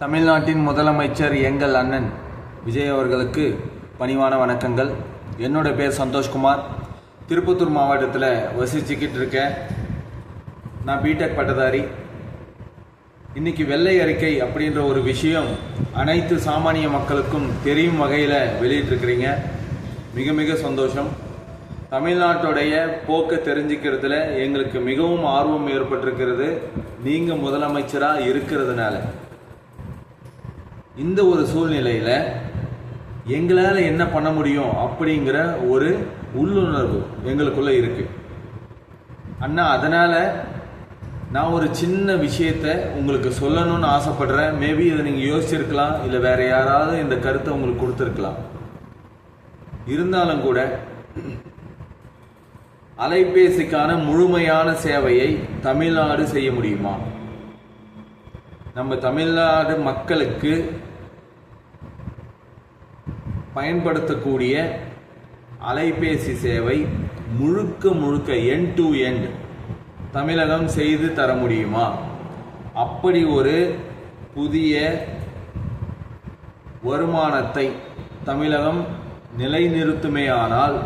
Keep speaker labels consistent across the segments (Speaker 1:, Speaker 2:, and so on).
Speaker 1: தமிழ்நாட்டின் முதலமைச்சர் எங்கள் அண்ணன் விஜய் அவர்களுக்கு பணிவான வணக்கங்கள். என்னோட பேர் சந்தோஷ்குமார். திருப்பத்தூர் மாவட்டத்தில் வசிச்சுக்கிட்டு இருக்கேன். நான் பிடெக் பட்டதாரி. இன்றைக்கி வெள்ளை அறிக்கை அப்படின்ற ஒரு விஷயம் அனைத்து சாமானிய மக்களுக்கும் தெரியும் வகையில் வெளியிட்டிருக்கிறீங்க. மிக மிக சந்தோஷம். தமிழ்நாட்டுடைய போக்கை தெரிஞ்சுக்கிறதுல எங்களுக்கு மிகவும் ஆர்வம் ஏற்பட்டிருக்கிறது. நீங்கள் முதலமைச்சராக இருக்கிறதுனால இந்த ஒரு சூழ்நிலையில் எங்களால் என்ன பண்ண முடியும் அப்படிங்கிற ஒரு உள்ளுணர்வு எங்களுக்குள்ளே இருக்குது அண்ணா. அதனால் நான் ஒரு சின்ன விஷயத்தை உங்களுக்கு சொல்லணும்னு ஆசைப்படுறேன். மேபி இதை நீங்கள் யோசிச்சிருக்கலாம், இல்லை வேறு யாராவது இந்த கருத்தை உங்களுக்கு கொடுத்துருக்கலாம். இருந்தாலும் கூட அலைபேசிக்கான முழுமையான சேவையை தமிழ்நாடு செய்ய முடியுமா? நம்ம தமிழ்நாடு மக்களுக்கு பயன்படுத்தக்கூடிய அலைபேசி சேவை முழுக்க எண்ட் டு எண்ட் தமிழகம் செய்து தர முடியுமா? அப்படி ஒரு புதிய வருமானத்தை தமிழகம் நிலைநிறுத்துமே ஆனால்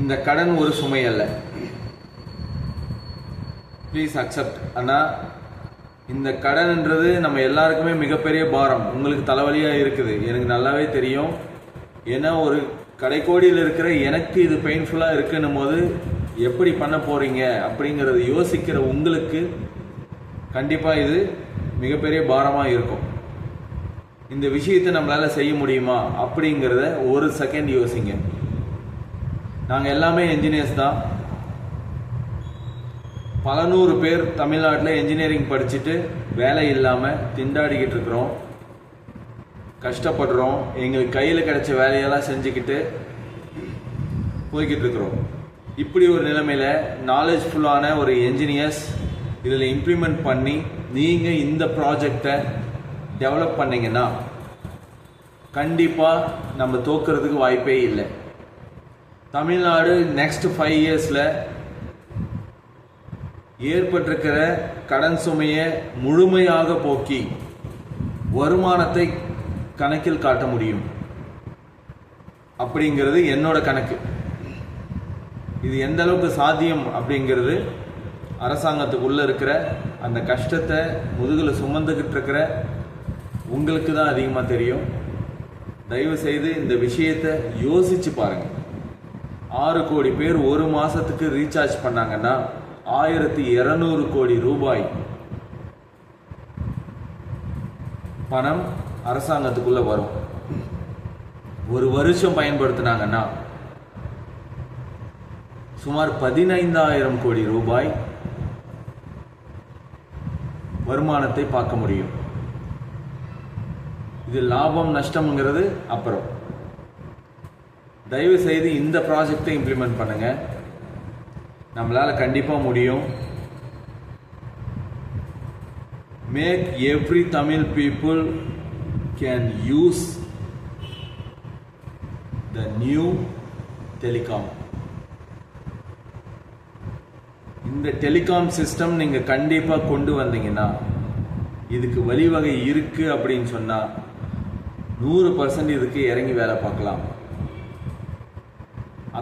Speaker 1: இந்த கடன் ஒரு சுமை அல்ல. ப்ளீஸ் அக்செப்ட் அண்ணா. இந்த கடன்ன்றது நம்ம எல்லாருக்குமே மிகப்பெரிய பாரம். உங்களுக்கு தலைவலியாக இருக்குது, எனக்கு நல்லாவே தெரியும். ஏன்னா ஒரு கடைக்கோடியில் இருக்கிற எனக்கு இது பெயின்ஃபுல்லாக இருக்குன்னும் போது எப்படி பண்ண போகிறீங்க அப்படிங்கிறத யோசிக்கிற உங்களுக்கு கண்டிப்பாக இது மிகப்பெரிய பாரமாக இருக்கும். இந்த விஷயத்தை நம்மளால் செய்ய முடியுமா அப்படிங்கிறத ஒரு செகண்ட் யோசிங்க. நாங்கள் எல்லாமே என்ஜினியர்ஸ் தான். பல நூறு பேர் தமிழ்நாட்டில் என்ஜினியரிங் படிச்சுட்டு வேலை இல்லாமல் திண்டாடிக்கிட்டு இருக்கிறோம், கஷ்டப்படுறோம். எங்களுக்கு கையில் கிடைச்ச வேலையெல்லாம் செஞ்சுக்கிட்டு போய்கிட்டு இருக்கிறோம். இப்படி ஒரு நிலைமையில் நாலேஜ்ஃபுல்லான ஒரு என்ஜினியர்ஸ் இதில் இம்ப்ளிமெண்ட் பண்ணி நீங்கள் இந்த ப்ராஜெக்டை டெவலப் பண்ணிங்கன்னா கண்டிப்பாக நம்ம தோற்கிறதுக்கு வாய்ப்பே இல்லை. தமிழ்நாடு நெக்ஸ்ட் 5 இயர்ஸில் ஏற்பட்டிருக்கிற கடன் சுமையை முழுமையாக போக்கி வருமானத்தை கணக்கில் காட்ட முடியும் அப்படிங்கிறது என்னோட கணக்கு. இது எந்த அளவுக்கு சாத்தியம் அப்படிங்கிறது அரசாங்கத்துக்குள்ளே இருக்கிற அந்த கஷ்டத்தை முதுகில் சுமந்துக்கிட்டு இருக்கிற உங்களுக்கு தான் அதிகமாக தெரியும். தயவு செய்து இந்த விஷயத்தை யோசிச்சு பாருங்கள். 6 கோடி பேர் ஒரு மாதத்துக்கு ரீசார்ஜ் பண்ணாங்கன்னா 1200 கோடி ரூபாய் பணம் அரசாங்கத்துக்குள்ள வரும். ஒரு வருஷம் பயன்படுத்தினாங்கன்னா சுமார் 15000 கோடி ரூபாய் வருமானத்தை பார்க்க முடியும். இது லாபம் நஷ்டம்ங்கிறது அப்புறம். தயவு செய்து இந்த ப்ராஜெக்டை இம்ப்ளிமெண்ட் பண்ணுங்க. நம்மளால் கண்டிப்பாக முடியும். Make every Tamil people can use the new telecom. இந்த டெலிகாம் சிஸ்டம் நீங்கள் கண்டிப்பாக கொண்டு வந்தீங்கன்னா, இதுக்கு வழிவகை இருக்குது அப்படின்னு சொன்னால் 100% இதுக்கு இறங்கி வேலை பார்க்கலாம்.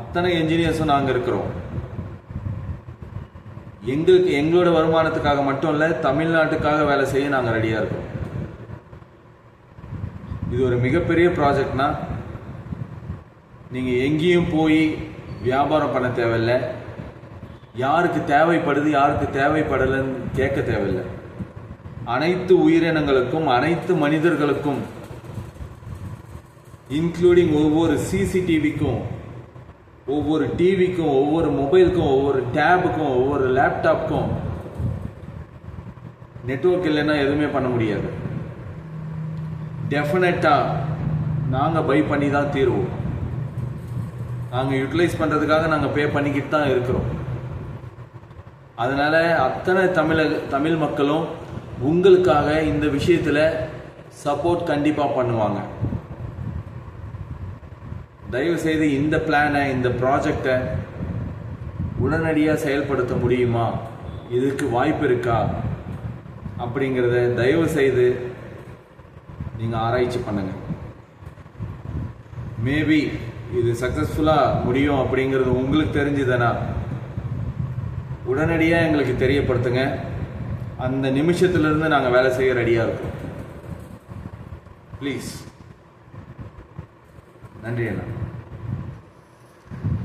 Speaker 1: அத்தனை என்ஜினியர்ஸும் நாங்கள் இருக்கிறோம். எங்களோட வருமானத்துக்காக மட்டும் இல்லை, தமிழ்நாட்டுக்காக வேலை செய்ய நாங்கள் ரெடியாக இருக்கோம். இது ஒரு மிகப்பெரிய ப்ராஜெக்ட்னா நீங்கள் எங்கேயும் போய் வியாபாரம் பண்ண தேவையில்லை. யாருக்கு தேவைப்படுது யாருக்கு தேவைப்படலைன்னு கேட்க தேவையில்லை. அனைத்து உயிரினங்களுக்கும் அனைத்து மனிதர்களுக்கும் இன்க்ளூடிங் ஒவ்வொரு சிசிடிவிக்கும் ஒவ்வொரு டிவிக்கும் ஒவ்வொரு மொபைலுக்கும் ஒவ்வொரு டேபுக்கும் ஒவ்வொரு லேப்டாப்புக்கும் நெட்வொர்க் இல்லைன்னா எதுவுமே பண்ண முடியாது. டெஃபினட்டாக நாங்கள் பை பண்ணி தான் தீர்வோம். நாங்கள் யூட்டிலைஸ் பண்ணுறதுக்காக நாங்கள் பே பண்ணிக்கிட்டு தான் இருக்கிறோம். அதனால் அத்தனை தமிழ் மக்களும் உங்களுக்காக இந்த விஷயத்தில் சப்போர்ட் கண்டிப்பாக பண்ணுவாங்க. தயவு செய்து இந்த பிளானை இந்த ப்ராஜெக்டை உடனடியாக செயல்படுத்த முடியுமா, இதுக்கு வாய்ப்பு இருக்கா அப்படிங்கிறத தயவு செய்து நீங்கள் ஆராய்ச்சி பண்ணுங்கள். மேபி இது சக்ஸஸ்ஃபுல்லாக முடியும் அப்படிங்கிறது உங்களுக்கு தெரிஞ்சுதுன்னா உடனடியாக எங்களுக்கு தெரியப்படுத்துங்க. அந்த நிமிஷத்துலேருந்து நாங்கள் வேலை செய்ய ரெடியாக இருக்கோம். ப்ளீஸ். நன்றி அண்ணா.